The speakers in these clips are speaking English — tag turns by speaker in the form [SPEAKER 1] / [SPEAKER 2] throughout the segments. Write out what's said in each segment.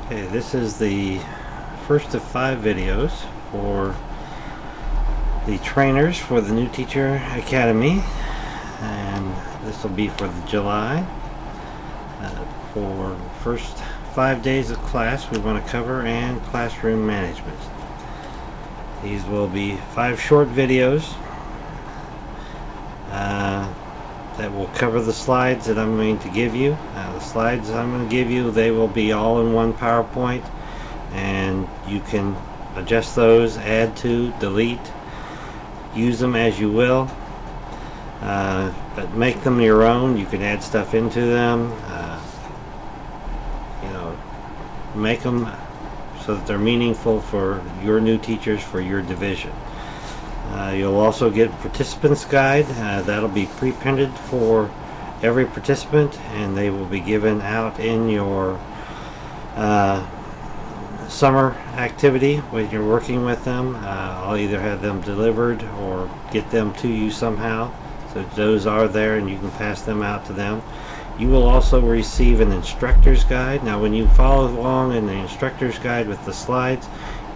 [SPEAKER 1] Okay, this is the first of 5 videos for the trainers for the New Teacher Academy, and this will be for the July. For the first 5 days of class we want to cover, and classroom management. These will be 5 short videos that will cover the slides that I'm going to give you. The slides I'm going to give you, they will be all in one PowerPoint, and you can adjust those, add to, delete, use them as you will, but make them your own. You can add stuff into them, make them so that they're meaningful for your new teachers, for your division. You'll also get participants guide. That'll be pre-printed for every participant, and they will be given out in your summer activity when you're working with them. I'll either have them delivered or get them to you somehow, so those are there and you can pass them out to them. You will also receive an instructor's guide. Now when you follow along in the instructor's guide with the slides,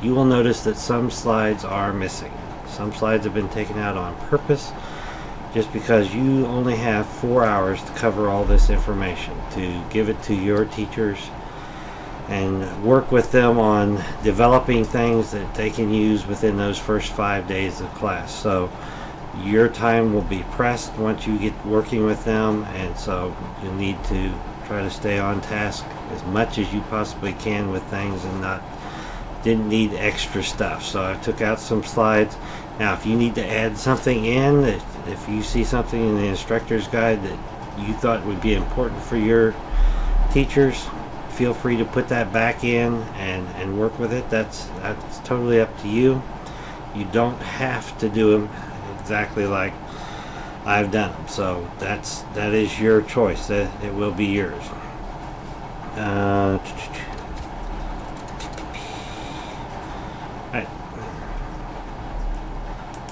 [SPEAKER 1] you will notice that some slides are missing. Some slides have been taken out on purpose, just because you only have 4 hours to cover all this information, to give it to your teachers and work with them on developing things that they can use within those first 5 days of class. So your time will be pressed once you get working with them, and so you need to try to stay on task as much as you possibly can with things, and didn't need extra stuff. So I took out some slides. Now if you need to add something in, if you see something in the instructor's guide that you thought would be important for your teachers, feel free to put that back in and work with it. That's totally up to you. You don't have to do them exactly like I've done them. So that is your choice. It will be yours. Right.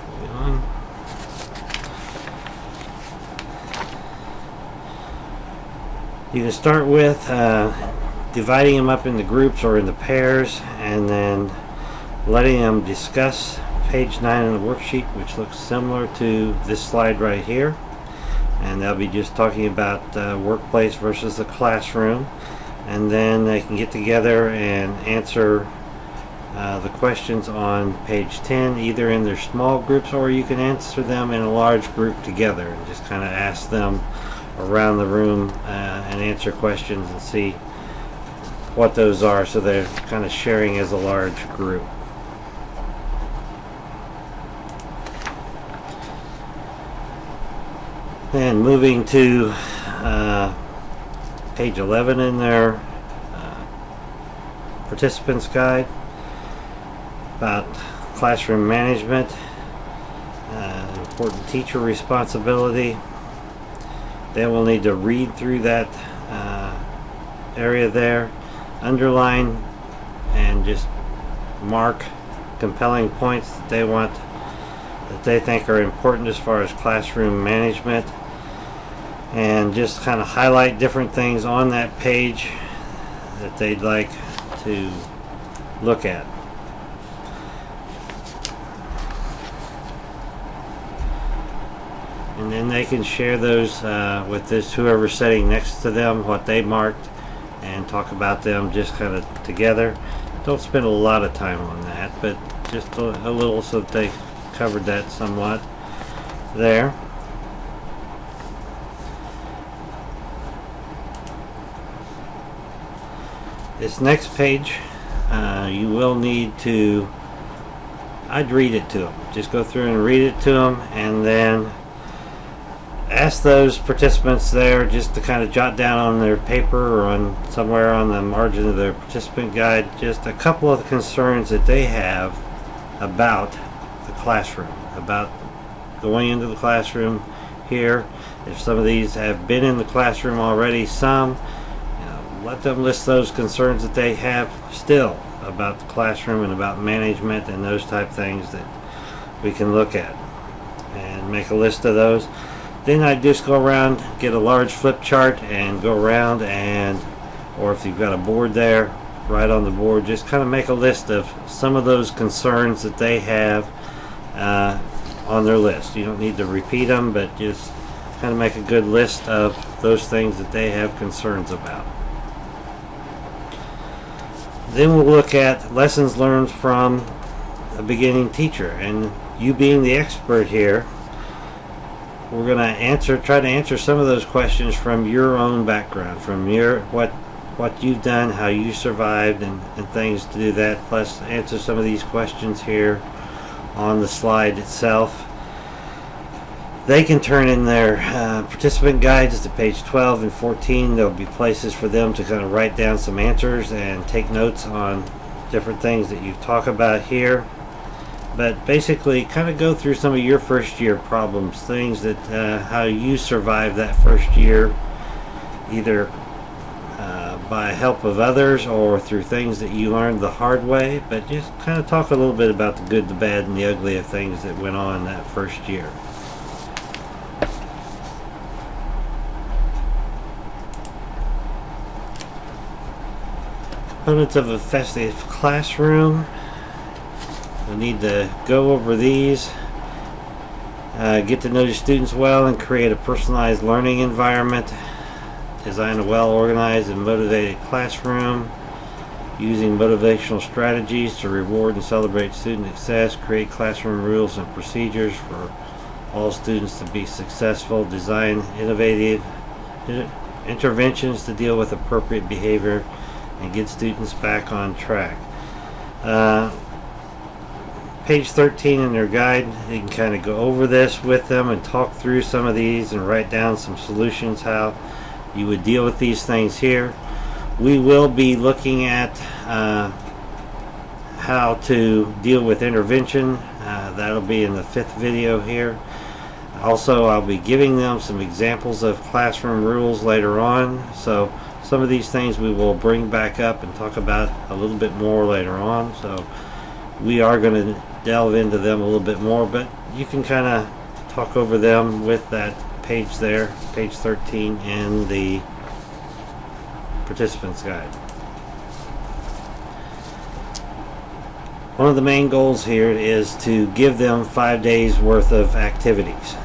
[SPEAKER 1] Moving on. You can start with dividing them up into groups or into pairs, and then letting them discuss page 9 of the worksheet, which looks similar to this slide right here, and they'll be just talking about workplace versus the classroom, and then they can get together and answer the questions on page 10, either in their small groups, or you can answer them in a large group together and just kind of ask them around the room and answer questions and see what those are, so they're kind of sharing as a large group. And moving to page 11 in their participants guide, about classroom management, important teacher responsibility. They will need to read through that area there, underline and just mark compelling points that they think are important as far as classroom management, and just kind of highlight different things on that page that they'd like to look at. And then they can share those with whoever's sitting next to them, what they marked, and talk about them just kind of together. Don't spend a lot of time on that, but just a little, so that they covered that somewhat there. This next page, you will need to, I'd read it to them. Just go through and read it to them, and then ask those participants there just to kind of jot down on their paper or on somewhere on the margin of their participant guide just a couple of concerns that they have about the classroom, about going into the classroom here. If some of these have been in the classroom already, let them list those concerns that they have still about the classroom and about management and those type things that we can look at, and make a list of those. Then I just go around, get a large flip chart and go around, and or if you've got a board there, right on the board. Just kind of make a list of some of those concerns that they have on their list. You don't need to repeat them, but just kind of make a good list of those things that they have concerns about. Then we'll look at lessons learned from a beginning teacher, and you being the expert here, we're going to try to answer some of those questions from your own background, from your what you've done, how you survived, and things to do that, plus answer some of these questions here on the slide itself. They can turn in their participant guides to page 12 and 14. There'll be places for them to kind of write down some answers and take notes on different things that you talk about here. But basically kind of go through some of your first year problems, things that how you survived that first year, either by help of others or through things that you learned the hard way. But just kind of talk a little bit about the good, the bad, and the ugly of things that went on that first year. Components of a effective classroom. We need to go over these. Get to know your students well and create a personalized learning environment. Design a well-organized and motivated classroom. Using motivational strategies to reward and celebrate student success. Create classroom rules and procedures for all students to be successful. Design innovative interventions to deal with appropriate behavior and get students back on track. Page 13 in their guide, you can kind of go over this with them and talk through some of these and write down some solutions how you would deal with these things here. We will be looking at how to deal with intervention. That'll be in the 5th video here. Also, I'll be giving them some examples of classroom rules later on. So some of these things we will bring back up and talk about a little bit more later on. So we are going to delve into them a little bit more, but you can kind of talk over them with that page there, page 13 in the participants guide. One of the main goals here is to give them 5 days worth of activities.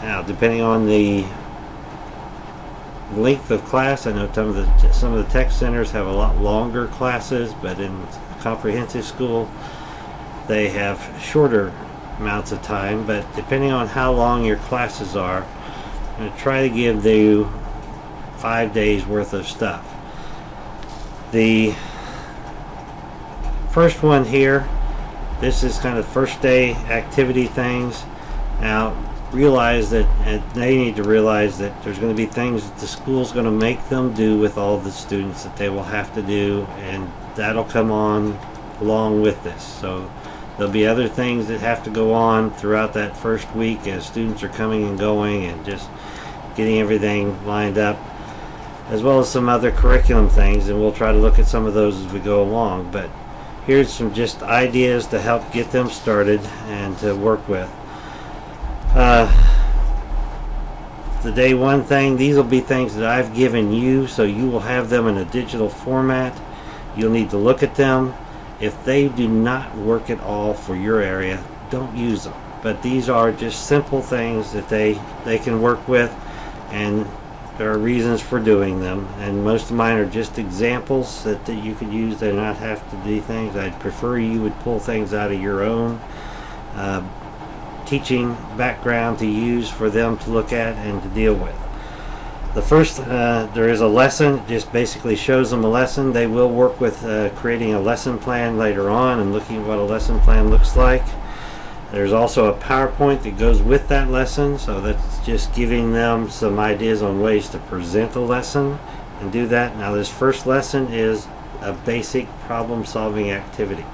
[SPEAKER 1] Now, depending on the length of class, I know some of the tech centers have a lot longer classes, but in comprehensive school they have shorter amounts of time. But depending on how long your classes are, I'm going to try to give you 5 days worth of stuff. The first one here, this is kind of first day activity things. Now realize that, and they need to realize that there's going to be things that the school's going to make them do with all the students that they will have to do, and that'll come on along with this. So there'll be other things that have to go on throughout that first week as students are coming and going and just getting everything lined up, as well as some other curriculum things, and we'll try to look at some of those as we go along. But here's some just ideas to help get them started and to work with. The day one thing, these will be things that I've given you, so you will have them in a digital format. You'll need to look at them. If they do not work at all for your area, don't use them. But these are just simple things that they can work with, and there are reasons for doing them, and most of mine are just examples that you could use. They not have to do things. I'd prefer you would pull things out of your own teaching background to use for them to look at and to deal with. The first, there is a lesson. It just basically shows them a lesson. They will work with creating a lesson plan later on and looking at what a lesson plan looks like. There's also a PowerPoint that goes with that lesson, so that's just giving them some ideas on ways to present a lesson and do that. Now this first lesson is a basic problem-solving activity.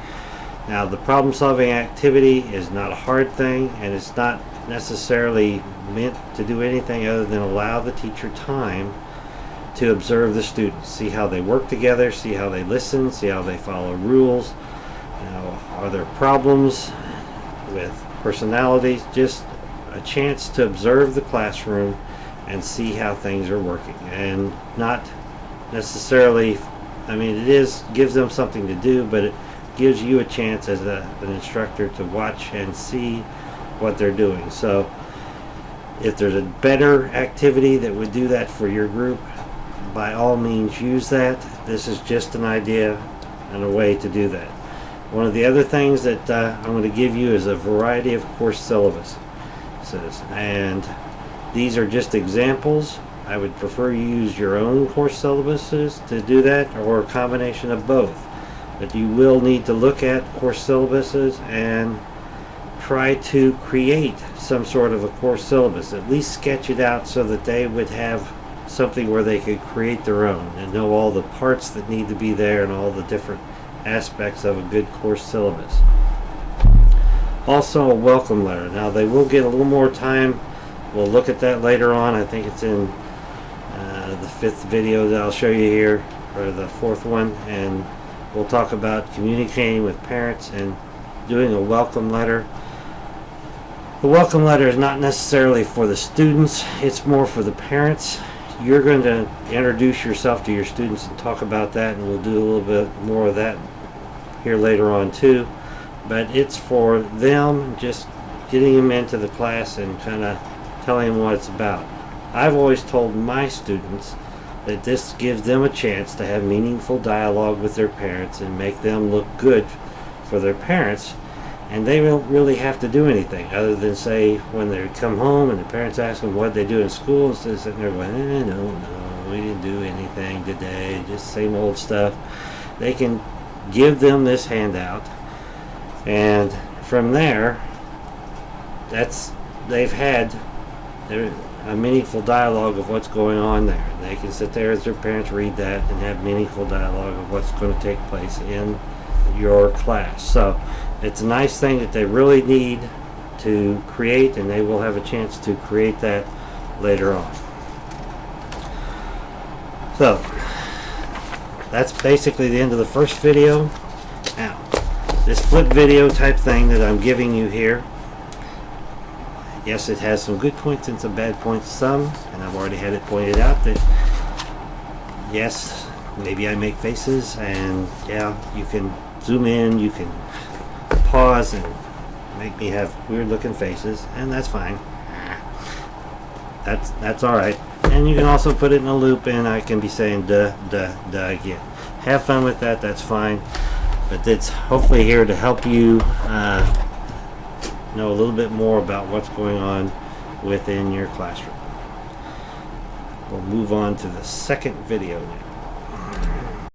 [SPEAKER 1] Now the problem-solving activity is not a hard thing, and it's not necessarily meant to do anything other than allow the teacher time to observe the students, see how they work together, see how they listen, see how they follow rules. Are there problems with personalities? Just a chance to observe the classroom and see how things are working, and not necessarily I mean, gives them something to do, but it gives you a chance as an instructor to watch and see what they're doing. So if there's a better activity that would do that for your group, by all means use that. This is just an idea and a way to do that. One of the other things that I'm going to give you is a variety of course syllabuses, and these are just examples. I would prefer you use your own course syllabuses to do that, or a combination of both. But you will need to look at course syllabuses and try to create some sort of a course syllabus. At least sketch it out so that they would have something where they could create their own and know all the parts that need to be there and all the different aspects of a good course syllabus. Also, a welcome letter. Now, they will get a little more time. We'll look at that later on. I think it's in the 5th video that I'll show you here, or the 4th one, and we'll talk about communicating with parents and doing a welcome letter. The welcome letter is not necessarily for the students, it's more for the parents. You're going to introduce yourself to your students and talk about that, and we'll do a little bit more of that here later on too. But it's for them, just getting them into the class and kind of telling them what it's about. I've always told my students that this gives them a chance to have meaningful dialogue with their parents and make them look good for their parents, and they don't really have to do anything other than say when they come home and the parents ask them what they do in school, instead of sitting there going, no, we didn't do anything today, just same old stuff. They can give them this handout, and from there, they've had a meaningful dialogue of what's going on there. They can sit there as their parents, read that, and have meaningful dialogue of what's going to take place in your class. So it's a nice thing that they really need to create, and they will have a chance to create that later on. So that's basically the end of the first video. Now, this flip video type thing that I'm giving you here, yes, it has some good points and some bad points, and I've already had it pointed out that yes, maybe I make faces, and yeah, you can zoom in, you can pause and make me have weird looking faces, and that's fine. That's alright. And you can also put it in a loop and I can be saying duh again. Have fun with that, that's fine. But it's hopefully here to help you know a little bit more about what's going on within your classroom. We'll move on to the second video now.